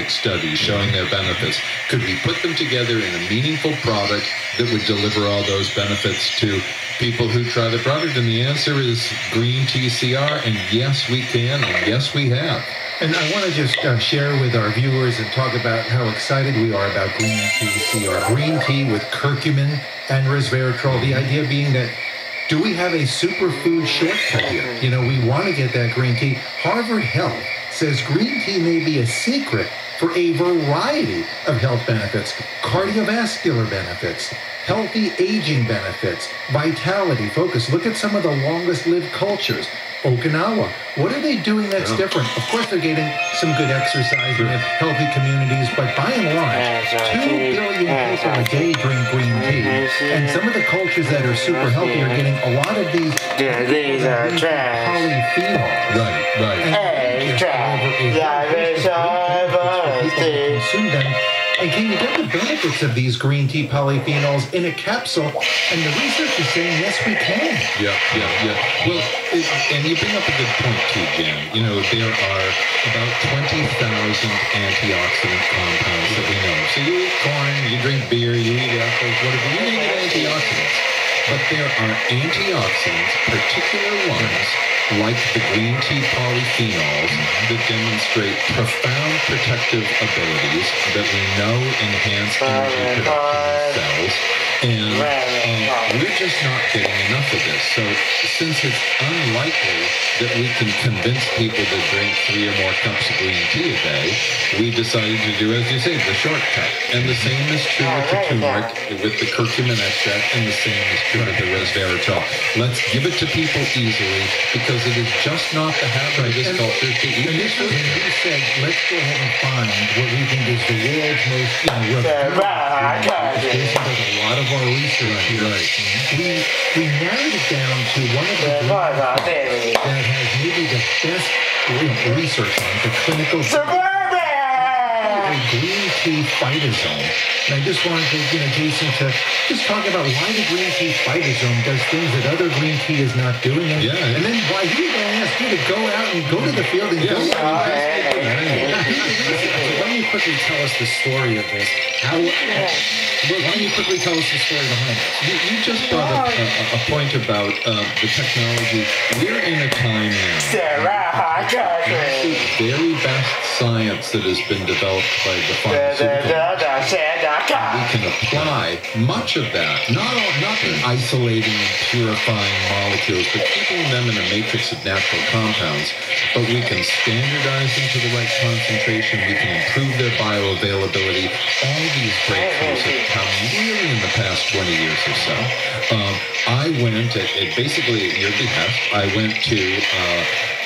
scientific studies showing their benefits. Could we put them together in a meaningful product that would deliver all those benefits to people who try the product? And the answer is green tea CR, and yes, we can, and yes, we have. And I want to just share with our viewers and talk about how excited we are about green tea CR. Green tea with curcumin and resveratrol. The idea being that, do we have a superfood shortcut here? You know, we want to get that green tea. Harvard Health says green tea may be a secret for a variety of health benefits, cardiovascular benefits, healthy aging benefits, vitality, focus. Look at some of the longest lived cultures. Okinawa. What are they doing that's different? Of course, they're getting some good exercise. They have healthy communities, but by and large, 2 billion people a day drink green tea. And some of the cultures that are super healthy are getting a lot of these polyphenols. Right. And consume them. And can you get the benefits of these green tea polyphenols in a capsule? And the research is saying, yes, we can. Yeah. Well, and you bring up a good point, too, Jan. You know, there are about 20,000 antioxidant compounds that we know. So you eat corn, you drink beer, you eat apples, whatever, you need antioxidants. But there are antioxidants, particular ones, like the green tea polyphenols, that demonstrate profound protective abilities that we know enhance energy production in cells. And we're just not getting enough of this. So since it's unlikely that we can convince people to drink 3 or more cups of green tea a day, we decided to do, as you say, the shortcut. And the same is true with the turmeric, with the curcumin extract, and the same is true with the resveratrol. Let's give it to people easily, because it is just not the habit of this culture to eat. And this was when we said, let's go ahead and find what we think is the world's most, based on a lot of our research here. We narrowed it down to one of the that has maybe the best research on the clinical green tea phytosome. And I just wanted to, Jason, to just talk about why the green tea phytosome does things that other green tea is not doing. And then why he's going to ask you to go out and go to the field and go out and Why don't you quickly tell us the story of this? Why don't you quickly tell us the story behind it? You just brought up a point about the technology. We're in a time now. The very best science that has been developed by the pharmaceutical industry. We can apply much of that, not in isolating and purifying molecules, but keeping them in a matrix of natural compounds. But we can standardize them to the right concentration. We can improve their bioavailability. All these breakthroughs have come really in the past 20 years or so. I went basically at your behest. I went to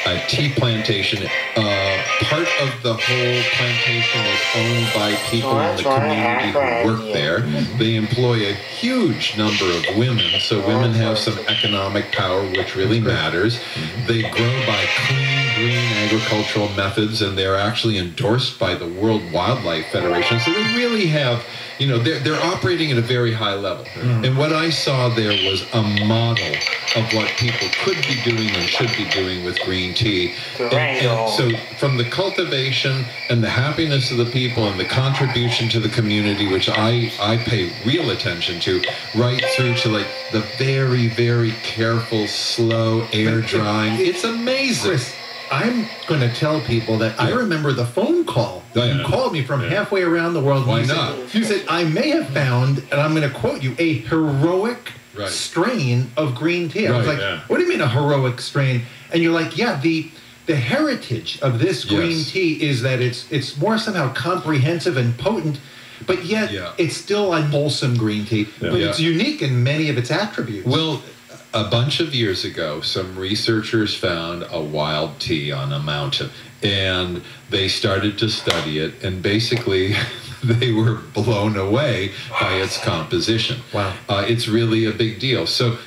a tea plantation. Part of the whole plantation is owned by people in the community who work there. They employ a huge number of women, so women have some economic power, which really matters. They grow by clean, green agricultural methods, and they're actually endorsed by the World Wildlife Federation. So they really have, they're operating at a very high level. And what I saw there was a model of what people could be doing and should be doing with green tea. And so from the cultivation and the happiness of the people and the contribution to the community, which I pay real attention to, right through to like the very, very careful, slow air drying. It's amazing. Chris, I'm going to tell people that I remember the phone call. You called me from halfway around the world. Why not? You said, I may have found, and I'm going to quote you, a heroic strain of green tea. I was like, what do you mean a heroic strain? And you're like, yeah, the heritage of this green tea is that it's more somehow comprehensive and potent, but yet it's still a wholesome green tea. But it's unique in many of its attributes. Well, a bunch of years ago, some researchers found a wild tea on a mountain, and they started to study it, and basically they were blown away by its composition. Wow. It's really a big deal. So,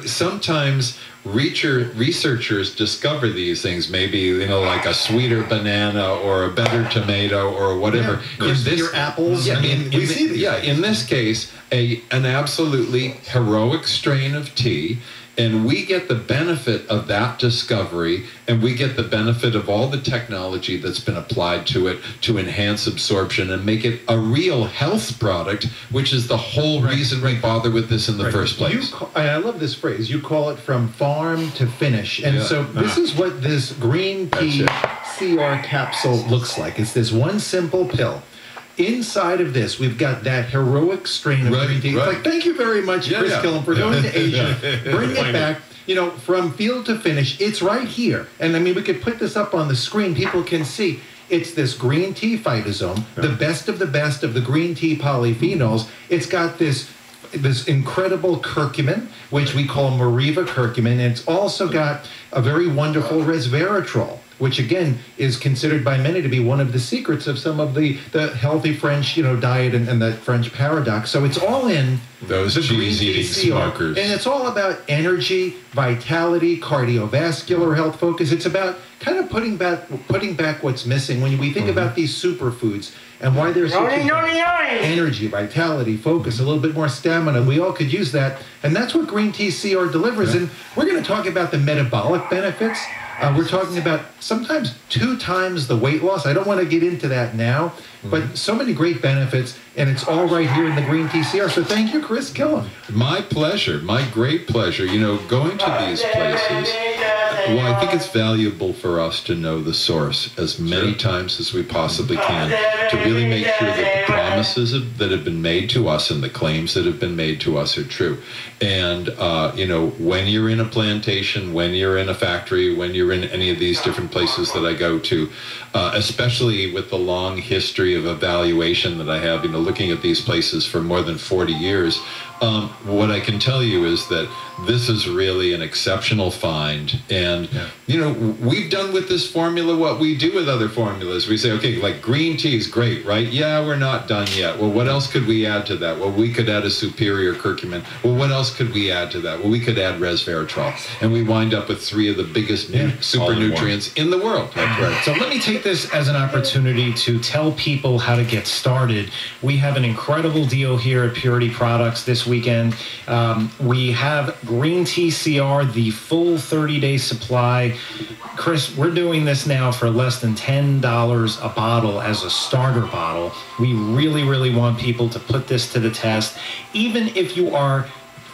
sometimes researchers discover these things, maybe, like a sweeter banana or a better tomato or whatever. Crispier apples. Yeah, we see these. In this case, an absolutely heroic strain of tea. And we get the benefit of that discovery, and we get the benefit of all the technology that's been applied to it to enhance absorption and make it a real health product, which is the whole reason we bother with this in the first place. I love this phrase. You call it from farm to finish. And so this is what this green tea CR capsule looks like. It's this one simple pill. Inside of this, we've got that heroic strain of green tea. Like, thank you very much, Chris Killam, for going to Asia. Bring it back. You know, from field to finish, it's right here. And I mean, we could put this up on the screen. People can see. It's this green tea phytosome, the best of the green tea polyphenols. It's got this incredible curcumin, which we call Mariva curcumin. And it's also got a very wonderful resveratrol, which again is considered by many to be one of the secrets of some of the healthy French, diet and that French paradox. So it's all in those cheese-eating smokers. And it's all about energy, vitality, cardiovascular health focus. It's about kind of putting back what's missing when we think about these superfoods and why there's energy, vitality, focus, a little bit more stamina. We all could use that. And that's what green tea CR delivers. And we're going to talk about the metabolic benefits. We're talking about sometimes 2 times the weight loss. I don't want to get into that now, but so many great benefits, and it's all right here in the green tea CR. So thank you, Chris Killam. My pleasure, my great pleasure. Going to these places, well, I think it's valuable for us to know the source as many times as we possibly can to really make sure that the promises that have been made to us and the claims that have been made to us are true. And, when you're in a plantation, when you're in a factory, when you're in any of these different places that I go to, especially with the long history of evaluation that I have, looking at these places for more than 40 years, what I can tell you is that this is really an exceptional find. And, we've done with this formula what we do with other formulas. We say, okay, like green tea is great, right? Yeah, we're not done yet. Well, what else could we add to that? Well, we could add a superior curcumin. Well, what else could we add to that? Well, we could add resveratrol. And we wind up with 3 of the biggest super nutrients in the world. That's right. So let me take this as an opportunity to tell people how to get started. We have an incredible deal here at Purity Products this weekend. We have green tea CR, the full 30-day supply. Chris, we're doing this now for less than $10 a bottle as a starter bottle. We really, really want people to put this to the test. Even if you are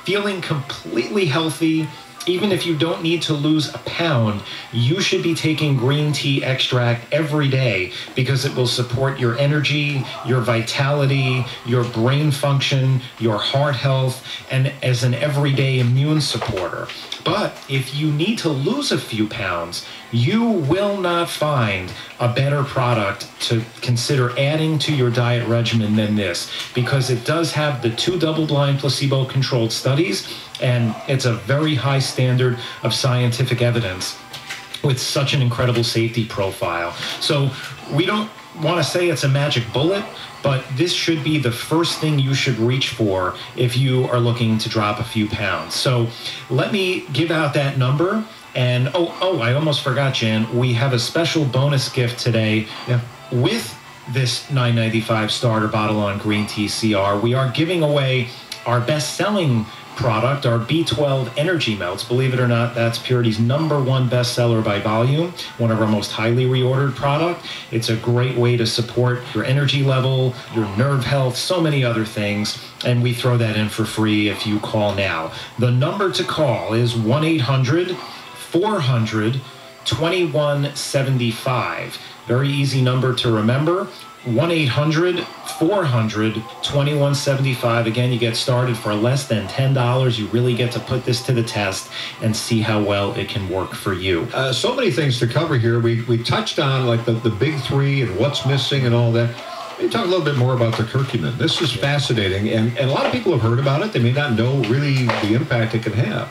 feeling completely healthy, even if you don't need to lose a pound, you should be taking green tea extract every day because it will support your energy, your vitality, your brain function, your heart health, and as an everyday immune supporter. But if you need to lose a few pounds, you will not find a better product to consider adding to your diet regimen than this, because it does have the 2 double-blind placebo-controlled studies, and it's a very high standard of scientific evidence with such an incredible safety profile. So we don't want to say it's a magic bullet, but this should be the first thing you should reach for if you are looking to drop a few pounds. So let me give out that number. And I almost forgot, Jan. We have a special bonus gift today with this $9.95 starter bottle on green tea CR. We are giving away our best-selling product, our B12 Energy Melts. Believe it or not, that's Purity's #1 bestseller by volume, one of our most highly reordered product. It's a great way to support your energy level, your nerve health, so many other things, and we throw that in for free if you call now. The number to call is 1-800-400-2175. Very easy number to remember. 1-800-400-2175. Again, you get started for less than $10. You really get to put this to the test and see how well it can work for you. So many things to cover here. We touched on like the big 3 and what's missing and all that. Let me talk a little bit more about the curcumin. This is fascinating, and a lot of people have heard about it. They may not know really the impact it can have.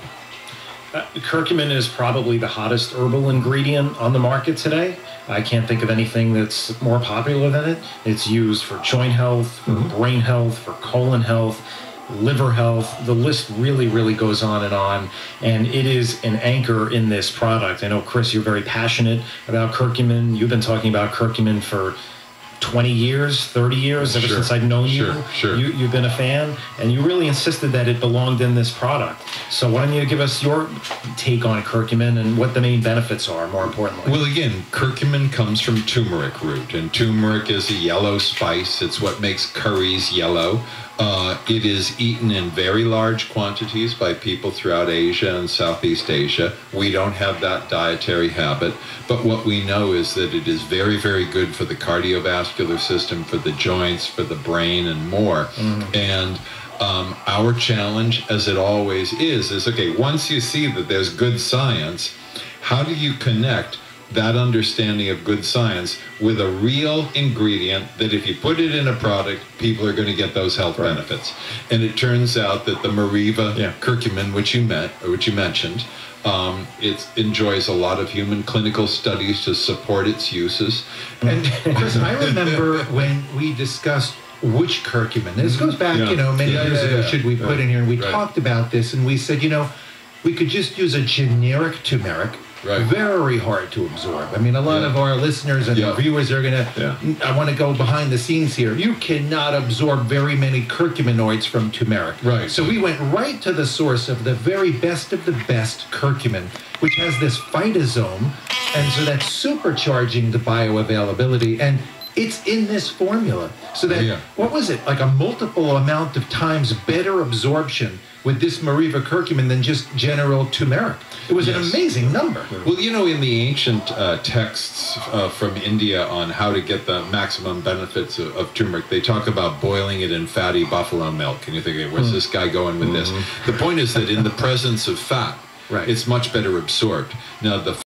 Curcumin is probably the hottest herbal ingredient on the market today. I can't think of anything that's more popular than it. It's used for joint health, for brain health, for colon health, liver health. The list really, really goes on, and it is an anchor in this product. I know, Chris, you're very passionate about curcumin. You've been talking about curcumin for 20 years, 30 years, ever since I've known you. You've been a fan, and you really insisted that it belonged in this product. So why don't you give us your take on curcumin and what the main benefits are, more importantly? Well, again, curcumin comes from turmeric root, and turmeric is a yellow spice. It's what makes curries yellow. It is eaten in very large quantities by people throughout Asia and Southeast Asia. We don't have that dietary habit, but what we know is that it is very, very good for the cardiovascular system, for the joints, for the brain, and more. And our challenge, as it always is okay, once you see that there's good science, how do you connect that understanding of good science with a real ingredient that if you put it in a product, people are going to get those health benefits? And it turns out that the Mariva curcumin, which you mentioned, it enjoys a lot of human clinical studies to support its uses. And Chris, I remember when we discussed which curcumin, this goes back, many years ago, should we put in here, and we talked about this, and we said, we could just use a generic turmeric. Very hard to absorb. I mean, a lot of our listeners and viewers are going to, I want to go behind the scenes here. You cannot absorb very many curcuminoids from turmeric. So we went right to the source of the very best of the best curcumin, which has this phytosome, and so that's supercharging the bioavailability. And it's in this formula. So that, what was it, like a multiple amount of times better absorption with this Mariva curcumin than just general turmeric. It was an amazing number. Well, in the ancient texts from India on how to get the maximum benefits of turmeric, they talk about boiling it in fatty buffalo milk. And you're thinking, where's this guy going with this? The point is that in the presence of fat, it's much better absorbed. Now, the